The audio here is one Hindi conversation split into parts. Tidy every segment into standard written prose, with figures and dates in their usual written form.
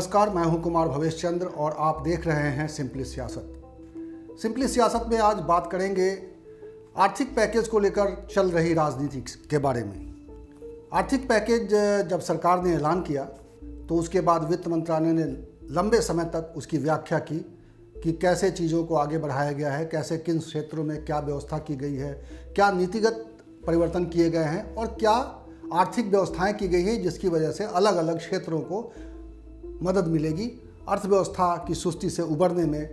नमस्कार, मैं हूं कुमार भवेश चंद्र और आप देख रहे हैं सिंपली सियासत। सिंपली सियासत में आज बात करेंगे आर्थिक पैकेज को लेकर चल रही राजनीति के बारे में। आर्थिक पैकेज जब सरकार ने ऐलान किया तो उसके बाद वित्त मंत्रालय ने लंबे समय तक उसकी व्याख्या की कि कैसे चीज़ों को आगे बढ़ाया गया है, कैसे किन क्षेत्रों में क्या व्यवस्था की गई है, क्या नीतिगत परिवर्तन किए गए हैं और क्या आर्थिक व्यवस्थाएं की गई हैं जिसकी वजह से अलग अलग क्षेत्रों को मदद मिलेगी अर्थव्यवस्था की सुस्ती से उबरने में,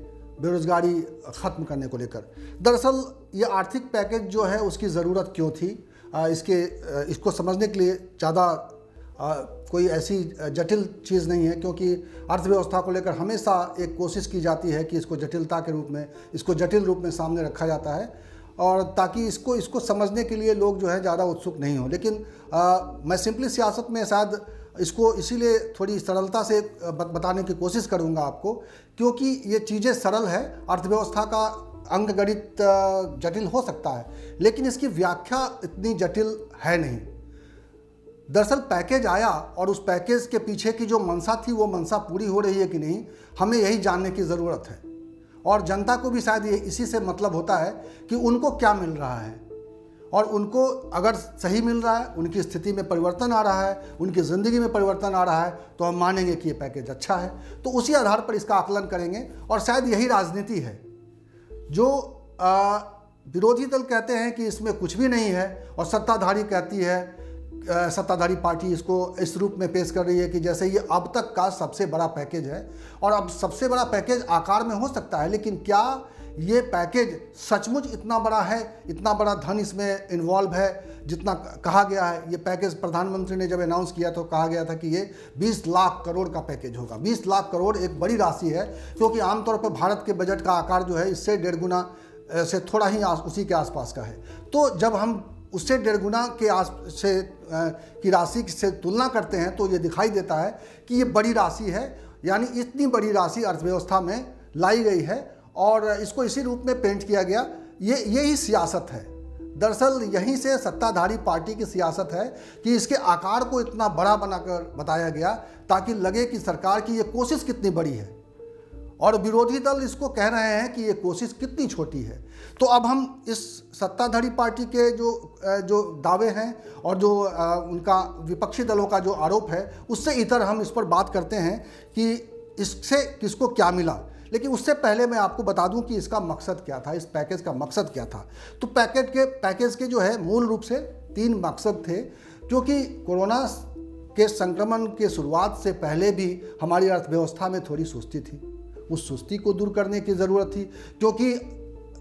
बेरोजगारी ख़त्म करने को लेकर। दरअसल ये आर्थिक पैकेज जो है उसकी ज़रूरत क्यों थी, इसको समझने के लिए ज़्यादा कोई ऐसी जटिल चीज़ नहीं है, क्योंकि अर्थव्यवस्था को लेकर हमेशा एक कोशिश की जाती है कि इसको जटिलता के रूप में, इसको जटिल रूप में सामने रखा जाता है और ताकि इसको समझने के लिए लोग जो है ज़्यादा उत्सुक नहीं हो। लेकिन मैं सिंपली सियासत में शायद इसको इसीलिए थोड़ी सरलता से बताने की कोशिश करूंगा आपको, क्योंकि ये चीज़ें सरल है। अर्थव्यवस्था का अंकगणित जटिल हो सकता है लेकिन इसकी व्याख्या इतनी जटिल है नहीं। दरअसल पैकेज आया और उस पैकेज के पीछे की जो मंशा थी वो मंशा पूरी हो रही है कि नहीं, हमें यही जानने की ज़रूरत है। और जनता को भी शायद ये इसी से मतलब होता है कि उनको क्या मिल रहा है और उनको अगर सही मिल रहा है, उनकी स्थिति में परिवर्तन आ रहा है, उनकी ज़िंदगी में परिवर्तन आ रहा है तो हम मानेंगे कि ये पैकेज अच्छा है, तो उसी आधार पर इसका आकलन करेंगे। और शायद यही राजनीति है। जो विरोधी दल कहते हैं कि इसमें कुछ भी नहीं है और सत्ताधारी कहती है, सत्ताधारी पार्टी इसको इस रूप में पेश कर रही है कि जैसे ये अब तक का सबसे बड़ा पैकेज है। और अब सबसे बड़ा पैकेज आकार में हो सकता है, लेकिन क्या ये पैकेज सचमुच इतना बड़ा है, इतना बड़ा धन इसमें इन्वॉल्व है जितना कहा गया है? ये पैकेज प्रधानमंत्री ने जब अनाउंस किया तो कहा गया था कि ये 20 लाख करोड़ का पैकेज होगा। 20 लाख करोड़ एक बड़ी राशि है, क्योंकि आमतौर पर भारत के बजट का आकार जो है इससे 1.5 गुना से थोड़ा ही उसी के आसपास का है। तो जब हम उससे 1.5 गुना की राशि से तुलना करते हैं तो ये दिखाई देता है कि ये बड़ी राशि है, यानी इतनी बड़ी राशि अर्थव्यवस्था में लाई गई है और इसको इसी रूप में पेंट किया गया। यही सियासत है। दरअसल यहीं से सत्ताधारी पार्टी की सियासत है कि इसके आकार को इतना बड़ा बनाकर बताया गया ताकि लगे कि सरकार की ये कोशिश कितनी बड़ी है और विरोधी दल इसको कह रहे हैं कि ये कोशिश कितनी छोटी है। तो अब हम इस सत्ताधारी पार्टी के जो दावे हैं और जो उनका विपक्षी दलों का जो आरोप है उससे इतर हम इस पर बात करते हैं कि इससे किसको क्या मिला। लेकिन उससे पहले मैं आपको बता दूं कि इसका मकसद क्या था, इस पैकेज का मकसद क्या था। तो पैकेज के जो है मूल रूप से 3 मकसद थे, क्योंकि कोरोना के संक्रमण के शुरुआत से पहले भी हमारी अर्थव्यवस्था में थोड़ी सुस्ती थी। उस सुस्ती को दूर करने की ज़रूरत थी, क्योंकि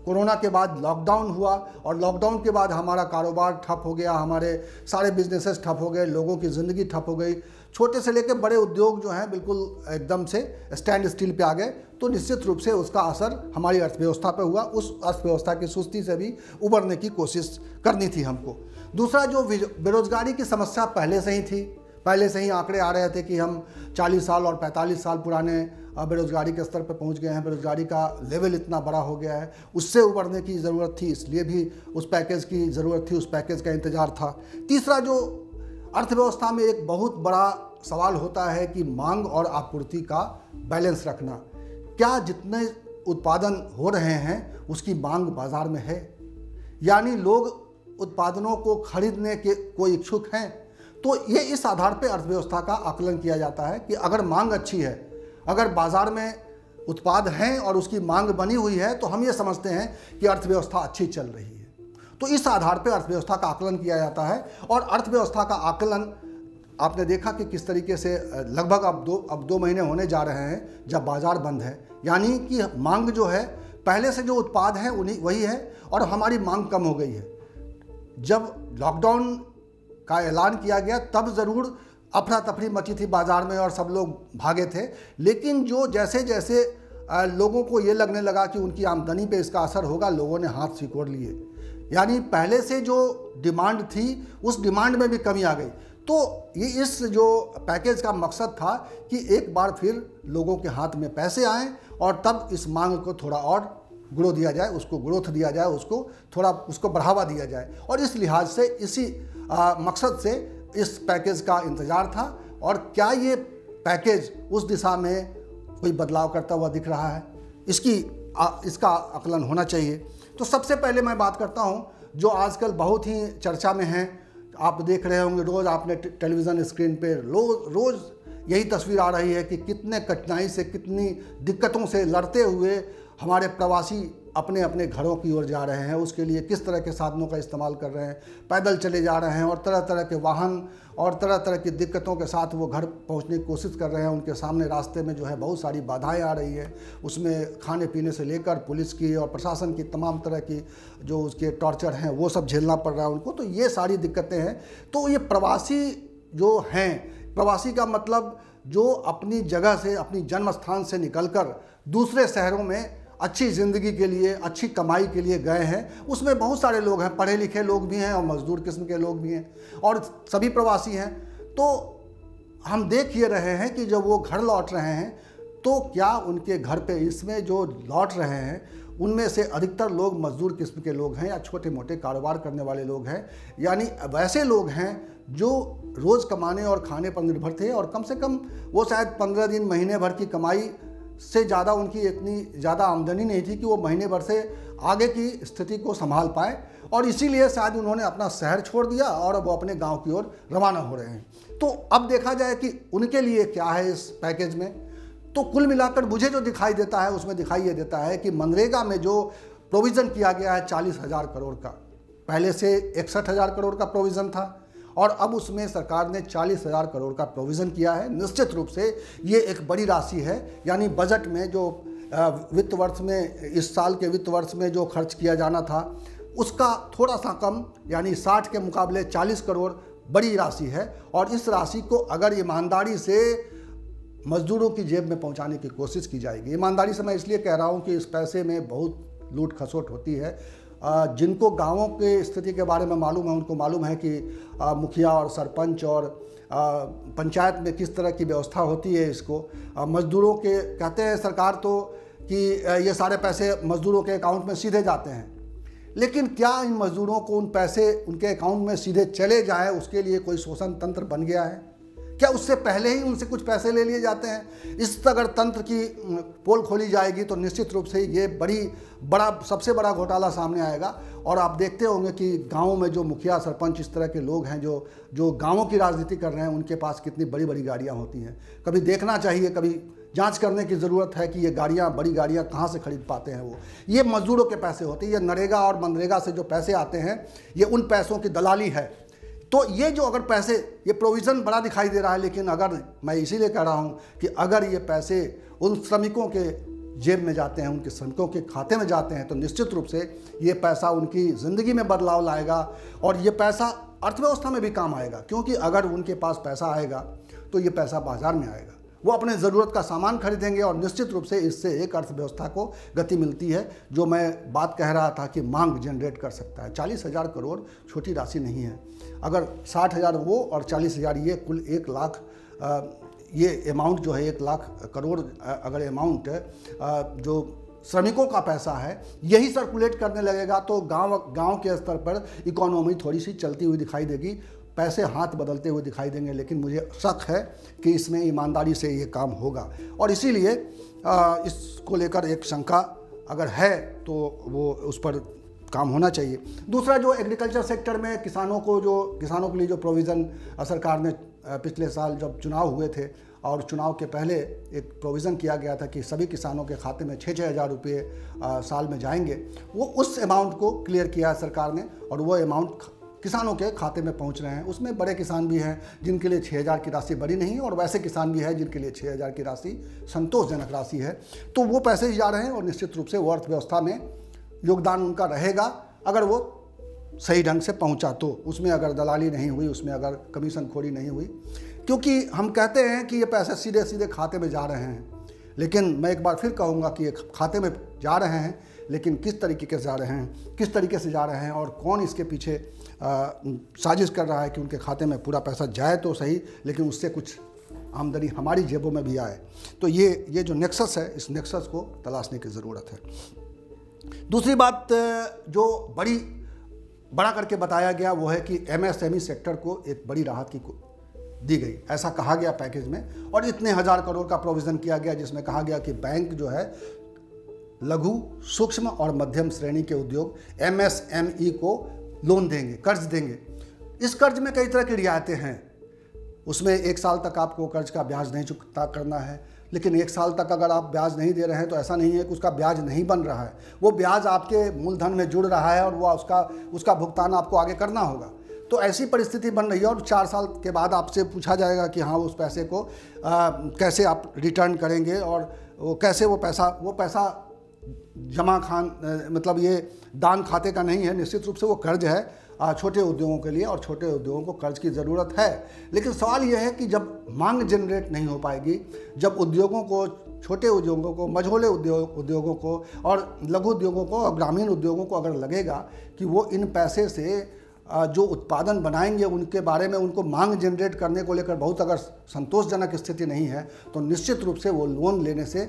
कोरोना के बाद लॉकडाउन हुआ और लॉकडाउन के बाद हमारा कारोबार ठप हो गया, हमारे सारे बिजनेसेस ठप हो गए, लोगों की ज़िंदगी ठप हो गई, छोटे से लेकर बड़े उद्योग जो हैं बिल्कुल एकदम से स्टैंड स्टिल पे आ गए। तो निश्चित रूप से उसका असर हमारी अर्थव्यवस्था पर हुआ। उस अर्थव्यवस्था की सुस्ती से भी उबरने की कोशिश करनी थी हमको। दूसरा, जो बेरोजगारी की समस्या पहले से ही थी, पहले से ही आंकड़े आ रहे थे कि हम 40 साल और 45 साल पुराने बेरोजगारी के स्तर पर पहुंच गए हैं, बेरोजगारी का लेवल इतना बड़ा हो गया है, उससे उबरने की ज़रूरत थी, इसलिए भी उस पैकेज की ज़रूरत थी, उस पैकेज का इंतज़ार था। तीसरा, जो अर्थव्यवस्था में एक बहुत बड़ा सवाल होता है कि मांग और आपूर्ति का बैलेंस रखना। क्या जितने उत्पादन हो रहे हैं उसकी मांग बाज़ार में है, यानी लोग उत्पादनों को खरीदने के कोई इच्छुक हैं? तो ये इस आधार पर अर्थव्यवस्था का आकलन किया जाता है कि अगर मांग अच्छी है, अगर बाज़ार में उत्पाद हैं और उसकी मांग बनी हुई है तो हम ये समझते हैं कि अर्थव्यवस्था अच्छी चल रही है। तो इस आधार पर अर्थव्यवस्था का आकलन किया जाता है। और अर्थव्यवस्था का आकलन आपने देखा कि किस तरीके से लगभग अब 2 महीने होने जा रहे हैं जब बाज़ार बंद है, यानी कि मांग जो है पहले से जो उत्पाद है वही है और हमारी मांग कम हो गई है। जब लॉकडाउन का ऐलान किया गया तब ज़रूर अफरा तफरी मची थी बाज़ार में और सब लोग भागे थे, लेकिन जैसे जैसे लोगों को ये लगने लगा कि उनकी आमदनी पे इसका असर होगा, लोगों ने हाथ सिकोड़ लिए, यानी पहले से जो डिमांड थी उस डिमांड में भी कमी आ गई। तो ये इस जो पैकेज का मकसद था कि एक बार फिर लोगों के हाथ में पैसे आएँ और तब इस मांग को थोड़ा और ग्रोथ दिया जाए, उसको ग्रोथ दिया जाए, उसको बढ़ावा दिया जाए। और इस लिहाज से इसी मकसद से इस पैकेज का इंतज़ार था। और क्या ये पैकेज उस दिशा में कोई बदलाव करता हुआ दिख रहा है, इसका आकलन होना चाहिए। तो सबसे पहले मैं बात करता हूं जो आजकल बहुत ही चर्चा में है, आप देख रहे होंगे रोज़ आपने टेलीविज़न स्क्रीन पे रोज़ यही तस्वीर आ रही है कि कितने कठिनाई से, कितनी दिक्कतों से लड़ते हुए हमारे प्रवासी अपने अपने घरों की ओर जा रहे हैं। उसके लिए किस तरह के साधनों का इस्तेमाल कर रहे हैं, पैदल चले जा रहे हैं और तरह तरह के वाहन और तरह तरह की दिक्कतों के साथ वो घर पहुंचने की कोशिश कर रहे हैं। उनके सामने रास्ते में जो है बहुत सारी बाधाएं आ रही है, उसमें खाने पीने से लेकर पुलिस की और प्रशासन की तमाम तरह की जो उसके टॉर्चर हैं वो सब झेलना पड़ रहा है उनको। तो ये सारी दिक्कतें हैं। तो ये प्रवासी जो हैं, प्रवासी का मतलब जो अपनी जगह से, अपनी जन्म स्थान से निकलकर दूसरे शहरों में अच्छी ज़िंदगी के लिए, अच्छी कमाई के लिए गए हैं, उसमें बहुत सारे लोग हैं, पढ़े लिखे लोग भी हैं और मजदूर किस्म के लोग भी हैं और सभी प्रवासी हैं। तो हम देख ये रहे हैं कि जब वो घर लौट रहे हैं तो क्या उनके घर पे इसमें जो लौट रहे हैं उनमें से अधिकतर लोग मजदूर किस्म के लोग हैं या छोटे मोटे कारोबार करने वाले लोग हैं, यानी वैसे लोग हैं जो रोज़ कमाने और खाने पर निर्भर थे और कम से कम वो शायद 15 दिन, महीने भर की कमाई से ज़्यादा उनकी इतनी ज़्यादा आमदनी नहीं थी कि वो महीने भर से आगे की स्थिति को संभाल पाए और इसीलिए शायद उन्होंने अपना शहर छोड़ दिया और अब वो अपने गांव की ओर रवाना हो रहे हैं। तो अब देखा जाए कि उनके लिए क्या है इस पैकेज में, तो कुल मिलाकर मुझे जो दिखाई देता है उसमें दिखाई ये देता है कि मनरेगा में जो प्रोविज़न किया गया है 40,000 करोड़ का, पहले से 61,000 करोड़ का प्रोविज़न था और अब उसमें सरकार ने 40,000 करोड़ का प्रोविज़न किया है। निश्चित रूप से ये एक बड़ी राशि है, यानी बजट में जो वित्त वर्ष में, इस साल के वित्त वर्ष में जो खर्च किया जाना था उसका थोड़ा सा कम, यानी 60 के मुकाबले 40 करोड़ बड़ी राशि है। और इस राशि को अगर ईमानदारी से मजदूरों की जेब में पहुंचाने की कोशिश की जाएगी, ईमानदारी से मैं इसलिए कह रहा हूं कि इस पैसे में बहुत लूट खसोट होती है। जिनको गांवों के स्थिति के बारे में मालूम है उनको मालूम है कि मुखिया और सरपंच और पंचायत में किस तरह की व्यवस्था होती है। इसको मजदूरों के कहते हैं सरकार तो कि ये सारे पैसे मजदूरों के अकाउंट में सीधे जाते हैं, लेकिन क्या इन मजदूरों को उन पैसे उनके अकाउंट में सीधे चले जाए उसके लिए कोई शोषण तंत्र बन गया है? क्या उससे पहले ही उनसे कुछ पैसे ले लिए जाते हैं? इस अगर तंत्र की पोल खोली जाएगी तो निश्चित रूप से ये सबसे बड़ा घोटाला सामने आएगा। और आप देखते होंगे कि गाँव में जो मुखिया सरपंच इस तरह के लोग हैं जो गाँवों की राजनीति कर रहे हैं, उनके पास कितनी बड़ी बड़ी गाड़ियाँ होती हैं। कभी देखना चाहिए, कभी जांच करने की ज़रूरत है कि ये गाड़ियाँ, बड़ी गाड़ियाँ कहाँ से खरीद पाते हैं वो। ये मजदूरों के पैसे होते हैं, ये नरेगा और मनरेगा से जो पैसे आते हैं ये उन पैसों की दलाली है। तो ये जो अगर पैसे, ये प्रोविज़न बड़ा दिखाई दे रहा है, लेकिन अगर मैं इसीलिए कह रहा हूँ कि अगर ये पैसे उन श्रमिकों के जेब में जाते हैं, उनके श्रमिकों के खाते में जाते हैं, तो निश्चित रूप से ये पैसा उनकी ज़िंदगी में बदलाव लाएगा और ये पैसा अर्थव्यवस्था में भी काम आएगा। क्योंकि अगर उनके पास पैसा आएगा तो ये पैसा बाज़ार में आएगा, वो अपने ज़रूरत का सामान खरीदेंगे और निश्चित रूप से इससे एक अर्थव्यवस्था को गति मिलती है। जो मैं बात कह रहा था कि मांग जनरेट कर सकता है। 40,000 करोड़ छोटी राशि नहीं है। अगर 60,000 वो और 40,000 ये, कुल 1 लाख, ये अमाउंट जो है 1 लाख करोड़ अगर अमाउंट जो श्रमिकों का पैसा है यही सर्कुलेट करने लगेगा तो गांव के स्तर पर इकोनॉमी थोड़ी सी चलती हुई दिखाई देगी, पैसे हाथ बदलते हुए दिखाई देंगे। लेकिन मुझे शक है कि इसमें ईमानदारी से ये काम होगा और इसीलिए इसको लेकर एक शंका अगर है तो वो उस पर काम होना चाहिए। दूसरा, जो एग्रीकल्चर सेक्टर में किसानों के लिए जो प्रोविज़न सरकार ने पिछले साल जब चुनाव हुए थे और चुनाव के पहले एक प्रोविज़न किया गया था कि सभी किसानों के खाते में 6-6 हज़ार रुपये साल में जाएंगे, वो उस अमाउंट को क्लियर किया है सरकार ने और वो अमाउंट किसानों के खाते में पहुंच रहे हैं। उसमें बड़े किसान भी हैं जिनके लिए 6,000 की राशि बड़ी नहीं है और वैसे किसान भी है जिनके लिए 6,000 की राशि संतोषजनक राशि है। तो वो पैसे ही जा रहे हैं और निश्चित रूप से वो अर्थव्यवस्था में योगदान उनका रहेगा अगर वो सही ढंग से पहुंचा तो, उसमें अगर दलाली नहीं हुई, उसमें अगर कमीशन खोरी नहीं हुई। क्योंकि हम कहते हैं कि ये पैसे सीधे सीधे खाते में जा रहे हैं, लेकिन मैं एक बार फिर कहूँगा कि ये खाते में जा रहे हैं, लेकिन किस तरीके से जा रहे हैं, किस तरीके से जा रहे हैं और कौन इसके पीछे साजिश कर रहा है कि उनके खाते में पूरा पैसा जाए तो सही, लेकिन उससे कुछ आमदनी हमारी जेबों में भी आए। तो ये जो नेक्सस है, इस नेक्सस को तलाशने की ज़रूरत है। दूसरी बात जो बड़ा करके बताया गया वो है कि एमएसएमई सेक्टर को एक बड़ी राहत की दी गई, ऐसा कहा गया पैकेज में। और इतने हज़ार करोड़ का प्रोविज़न किया गया जिसमें कहा गया कि बैंक जो है लघु, सूक्ष्म और मध्यम श्रेणी के उद्योग MSME को लोन देंगे, कर्ज देंगे। इस कर्ज में कई तरह की रियायतें हैं। उसमें 1 साल तक आपको कर्ज का ब्याज नहीं चुकता करना है, लेकिन 1 साल तक अगर आप ब्याज नहीं दे रहे हैं तो ऐसा नहीं है कि उसका ब्याज नहीं बन रहा है, वो ब्याज आपके मूलधन में जुड़ रहा है और वो उसका भुगतान आपको आगे करना होगा। तो ऐसी परिस्थिति बन रही है और 4 साल के बाद आपसे पूछा जाएगा कि हाँ उस पैसे को कैसे आप रिटर्न करेंगे और वो कैसे वो पैसा जमा मतलब ये दान खाते का नहीं है, निश्चित रूप से वो कर्ज है छोटे उद्योगों के लिए, और छोटे उद्योगों को कर्ज की ज़रूरत है। लेकिन सवाल यह है कि जब मांग जनरेट नहीं हो पाएगी, जब उद्योगों को, छोटे उद्योगों को, मझोले उद्योगों को और लघु उद्योगों को और ग्रामीण उद्योगों को अगर लगेगा कि वो इन पैसे से जो उत्पादन बनाएंगे उनके बारे में उनको मांग जनरेट करने को लेकर बहुत अगर संतोषजनक स्थिति नहीं है, तो निश्चित रूप से वो लोन लेने से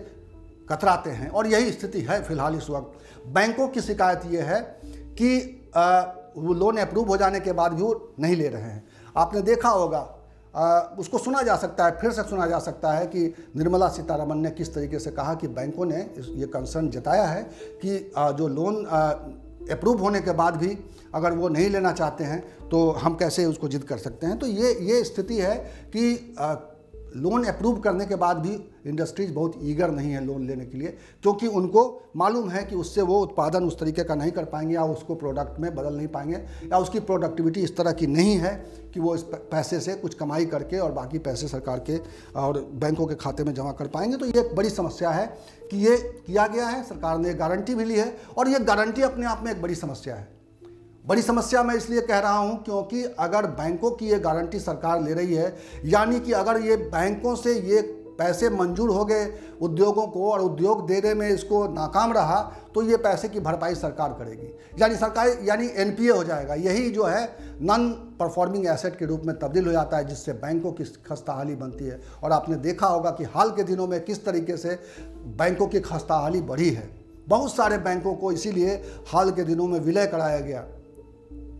कतराते हैं। और यही स्थिति है फिलहाल इस वक्त। बैंकों की शिकायत ये है कि वो लोन अप्रूव हो जाने के बाद भी वो नहीं ले रहे हैं। आपने देखा होगा, उसको सुना जा सकता है, फिर से सुना जा सकता है कि निर्मला सीतारमण ने किस तरीके से कहा कि बैंकों ने ये कंसर्न जताया है कि जो लोन अप्रूव होने के बाद भी अगर वो नहीं लेना चाहते हैं तो हम कैसे उसको जिद कर सकते हैं। तो ये स्थिति है कि लोन अप्रूव करने के बाद भी इंडस्ट्रीज बहुत ईगर नहीं है लोन लेने के लिए, क्योंकि उनको मालूम है कि उससे वो उत्पादन उस तरीके का नहीं कर पाएंगे या उसको प्रोडक्ट में बदल नहीं पाएंगे, या उसकी प्रोडक्टिविटी इस तरह की नहीं है कि वो इस पैसे से कुछ कमाई करके और बाकी पैसे सरकार के और बैंकों के खाते में जमा कर पाएंगे। तो ये एक बड़ी समस्या है कि ये किया गया है, सरकार ने गारंटी भी ली है, और ये गारंटी अपने आप में एक बड़ी समस्या है। बड़ी समस्या मैं इसलिए कह रहा हूं क्योंकि अगर बैंकों की ये गारंटी सरकार ले रही है, यानी कि अगर ये बैंकों से ये पैसे मंजूर हो गए उद्योगों को और उद्योग देने में इसको नाकाम रहा, तो ये पैसे की भरपाई सरकार करेगी, यानी NPA हो जाएगा। यही जो है नॉन परफॉर्मिंग एसेट के रूप में तब्दील हो जाता है, जिससे बैंकों की खस्ताहाली बनती है। और आपने देखा होगा कि हाल के दिनों में किस तरीके से बैंकों की खस्ताहाली बढ़ी है। बहुत सारे बैंकों को इसीलिए हाल के दिनों में विलय कराया गया।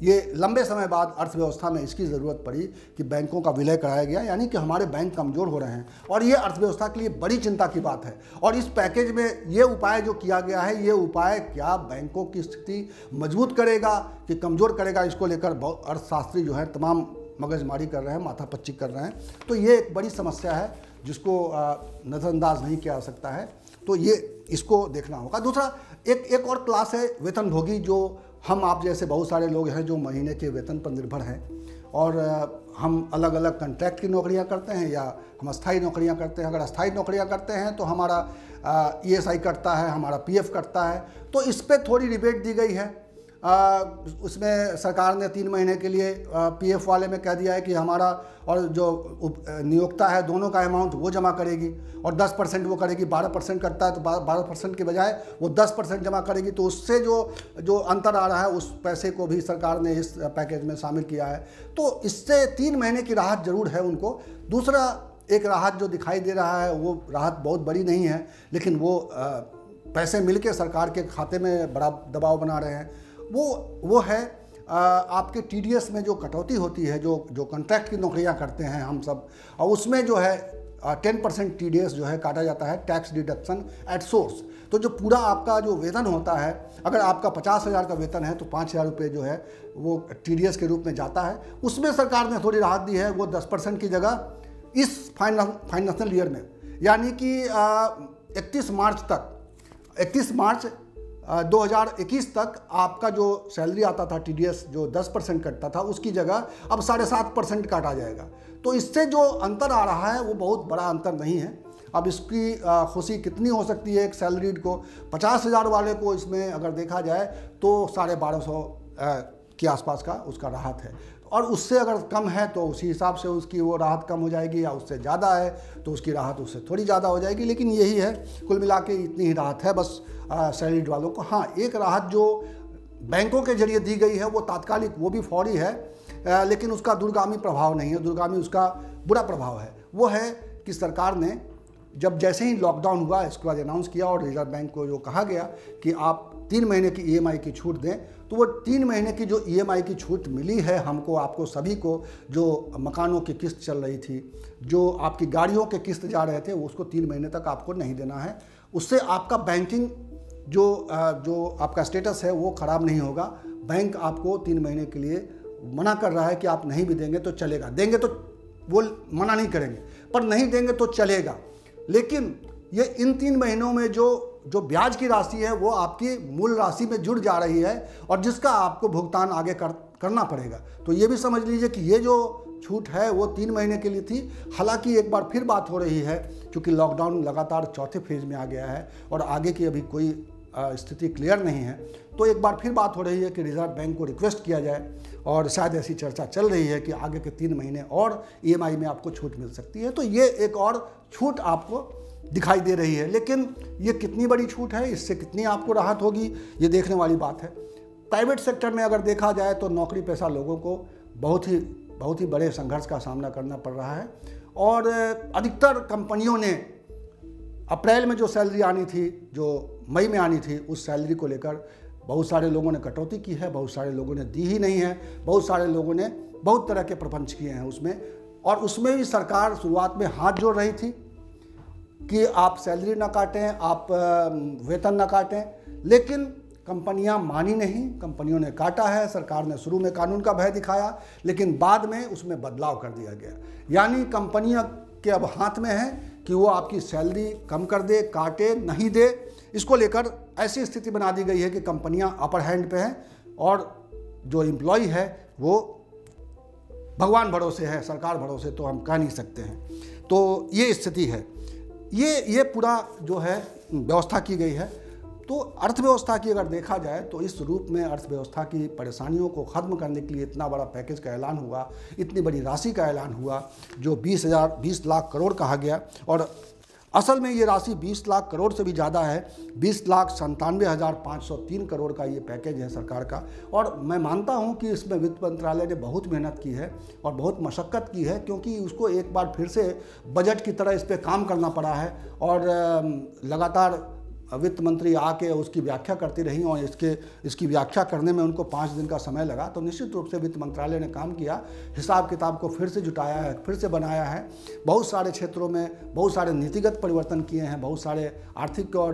ये लंबे समय बाद अर्थव्यवस्था में इसकी ज़रूरत पड़ी कि बैंकों का विलय कराया गया, यानी कि हमारे बैंक कमज़ोर हो रहे हैं, और ये अर्थव्यवस्था के लिए बड़ी चिंता की बात है। और इस पैकेज में ये उपाय जो किया गया है, ये उपाय क्या बैंकों की स्थिति मजबूत करेगा कि कमज़ोर करेगा, इसको लेकर बहुत अर्थशास्त्री जो है तमाम मगजमारी कर रहे हैं, माथापच्ची कर रहे हैं। तो ये एक बड़ी समस्या है जिसको नज़रअंदाज नहीं किया जा सकता है। तो ये इसको देखना होगा। दूसरा एक और क्लास है वेतनभोगी, जो हम आप जैसे बहुत सारे लोग हैं जो महीने के वेतन पर निर्भर हैं, और हम अलग अलग कॉन्ट्रैक्ट की नौकरियां करते हैं या हम अस्थायी नौकरियां करते हैं। अगर अस्थायी नौकरियां करते हैं तो हमारा ESI कटता है, हमारा PF कटता है, तो इस पर थोड़ी रिबेट दी गई है। उसमें सरकार ने 3 महीने के लिए PF वाले में कह दिया है कि हमारा और जो नियोक्ता है दोनों का अमाउंट वो जमा करेगी, और 10% वो करेगी। 12% करता है तो 12% के बजाय वो 10% जमा करेगी। तो उससे जो अंतर आ रहा है उस पैसे को भी सरकार ने इस पैकेज में शामिल किया है। तो इससे 3 महीने की राहत जरूर है उनको। दूसरा एक राहत जो दिखाई दे रहा है, वो राहत बहुत बड़ी नहीं है, लेकिन वो पैसे मिल के सरकार के खाते में बड़ा दबाव बना रहे हैं। वो है आपके TDS में जो कटौती होती है, जो कॉन्ट्रैक्ट की नौकरियां करते हैं हम सब, और उसमें जो है 10% TDS जो है काटा जाता है, टैक्स डिडक्शन एट सोर्स। तो जो पूरा आपका जो वेतन होता है, अगर आपका 50,000 का वेतन है तो 5,000 रुपये जो है वो TDS के रूप में जाता है। उसमें सरकार ने थोड़ी राहत दी है, वो 10% की जगह इस फाइनेंशियल ईयर में, यानी कि 31 मार्च 2021 तक आपका जो सैलरी आता था TDS जो 10% कटता था, उसकी जगह अब 7.5% काटा जाएगा। तो इससे जो अंतर आ रहा है वो बहुत बड़ा अंतर नहीं है। अब इसकी खुशी कितनी हो सकती है एक सैलरीड को, 50,000 वाले को इसमें अगर देखा जाए तो 1250 के आसपास का उसका राहत है, और उससे अगर कम है तो उसी हिसाब से उसकी वो राहत कम हो जाएगी, या उससे ज़्यादा है तो उसकी राहत उससे थोड़ी ज़्यादा हो जाएगी। लेकिन यही है, कुल मिला के इतनी ही राहत है बस सैलरीड वालों को। हाँ, एक राहत जो बैंकों के जरिए दी गई है वो तात्कालिक, वो भी फौरी है, लेकिन उसका दूरगामी प्रभाव नहीं है। दूरगामी उसका बुरा प्रभाव है। वो है कि सरकार ने जब जैसे ही लॉकडाउन हुआ इसके बाद अनाउंस किया और रिजर्व बैंक को जो कहा गया कि आप 3 महीने की ईएमआई की छूट दें, तो वो 3 महीने की जो ईएमआई की छूट मिली है हमको, आपको सभी को, जो मकानों की किस्त चल रही थी, जो आपकी गाड़ियों के किस्त जा रहे थे, उसको 3 महीने तक आपको नहीं देना है। उससे आपका बैंकिंग जो आपका स्टेटस है वो ख़राब नहीं होगा। बैंक आपको 3 महीने के लिए मना कर रहा है कि आप नहीं भी देंगे तो चलेगा, देंगे तो वो मना नहीं करेंगे, पर नहीं देंगे तो चलेगा। लेकिन ये इन 3 महीनों में जो ब्याज की राशि है वो आपकी मूल राशि में जुड़ जा रही है और जिसका आपको भुगतान आगे करना पड़ेगा। तो ये भी समझ लीजिए कि ये जो छूट है वो 3 महीने के लिए थी। हालांकि एक बार फिर बात हो रही है, क्योंकि लॉकडाउन लगातार चौथे फेज में आ गया है और आगे की अभी कोई स्थिति क्लियर नहीं है, तो एक बार फिर बात हो रही है कि रिजर्व बैंक को रिक्वेस्ट किया जाए और शायद ऐसी चर्चा चल रही है कि आगे के 3 महीने और ईएमआई में आपको छूट मिल सकती है। तो ये एक और छूट आपको दिखाई दे रही है, लेकिन ये कितनी बड़ी छूट है, इससे कितनी आपको राहत होगी, ये देखने वाली बात है। प्राइवेट सेक्टर में अगर देखा जाए तो नौकरी पेशा लोगों को बहुत ही बड़े संघर्ष का सामना करना पड़ रहा है और अधिकतर कंपनियों ने अप्रैल में जो सैलरी आनी थी, जो मई में आनी थी, उस सैलरी को लेकर बहुत सारे लोगों ने कटौती की है, बहुत सारे लोगों ने दी ही नहीं है, बहुत सारे लोगों ने बहुत तरह के प्रपंच किए हैं उसमें। और उसमें भी सरकार शुरुआत में हाथ जोड़ रही थी कि आप सैलरी ना काटें, आप वेतन ना काटें, लेकिन कंपनियां मानी नहीं, कंपनियों ने काटा है। सरकार ने शुरू में कानून का भय दिखाया, लेकिन बाद में उसमें बदलाव कर दिया गया। यानी कंपनियां के अब हाथ में है कि वो आपकी सैलरी कम कर दे, काटे, नहीं दे। इसको लेकर ऐसी स्थिति बना दी गई है कि कंपनियां अपर हैंड पे हैं और जो एम्प्लॉय है वो भगवान भरोसे है, सरकार भरोसे तो हम कह नहीं सकते हैं। तो ये स्थिति है, ये पूरा जो है व्यवस्था की गई है। तो अर्थव्यवस्था की अगर देखा जाए तो इस रूप में अर्थव्यवस्था की परेशानियों को ख़त्म करने के लिए इतना बड़ा पैकेज का ऐलान हुआ, इतनी बड़ी राशि का ऐलान हुआ जो 20 लाख करोड़ कहा गया, और असल में ये राशि 20 लाख करोड़ से भी ज़्यादा है। 20,97,503 करोड़ का ये पैकेज है सरकार का। और मैं मानता हूँ कि इसमें वित्त मंत्रालय ने बहुत मेहनत की है और बहुत मशक्क़त की है, क्योंकि उसको एक बार फिर से बजट की तरह इस पर काम करना पड़ा है और लगातार वित्त मंत्री आके उसकी व्याख्या करती रही और इसकी व्याख्या करने में उनको 5 दिन का समय लगा। तो निश्चित रूप से वित्त मंत्रालय ने काम किया, हिसाब किताब को फिर से जुटाया है, फिर से बनाया है, बहुत सारे क्षेत्रों में बहुत सारे नीतिगत परिवर्तन किए हैं, बहुत सारे आर्थिक और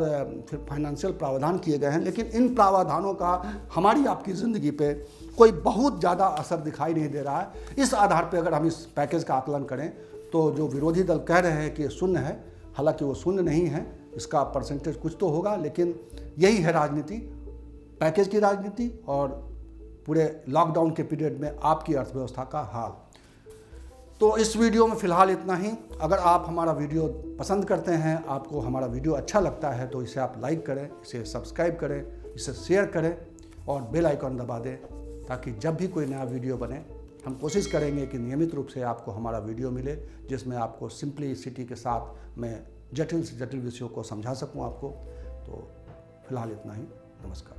फाइनेंशियल प्रावधान किए गए हैं। लेकिन इन प्रावधानों का हमारी आपकी ज़िंदगी पे कोई बहुत ज़्यादा असर दिखाई नहीं दे रहा है। इस आधार पर अगर हम इस पैकेज का आकलन करें तो जो विरोधी दल कह रहे हैं कि ये शून्य है, हालांकि वो शून्य नहीं है, इसका परसेंटेज कुछ तो होगा, लेकिन यही है राजनीति, पैकेज की राजनीति और पूरे लॉकडाउन के पीरियड में आपकी अर्थव्यवस्था का हाल। तो इस वीडियो में फ़िलहाल इतना ही। अगर आप हमारा वीडियो पसंद करते हैं, आपको हमारा वीडियो अच्छा लगता है, तो इसे आप लाइक करें, इसे सब्सक्राइब करें, इसे शेयर करें और बेल आइकॉन दबा दें, ताकि जब भी कोई नया वीडियो बने हम कोशिश करेंगे कि नियमित रूप से आपको हमारा वीडियो मिले, जिसमें आपको सिंप्लिसिटी के साथ मैं जटिल से जटिल विषयों को समझा सकूं आपको। तो फिलहाल इतना ही, नमस्कार।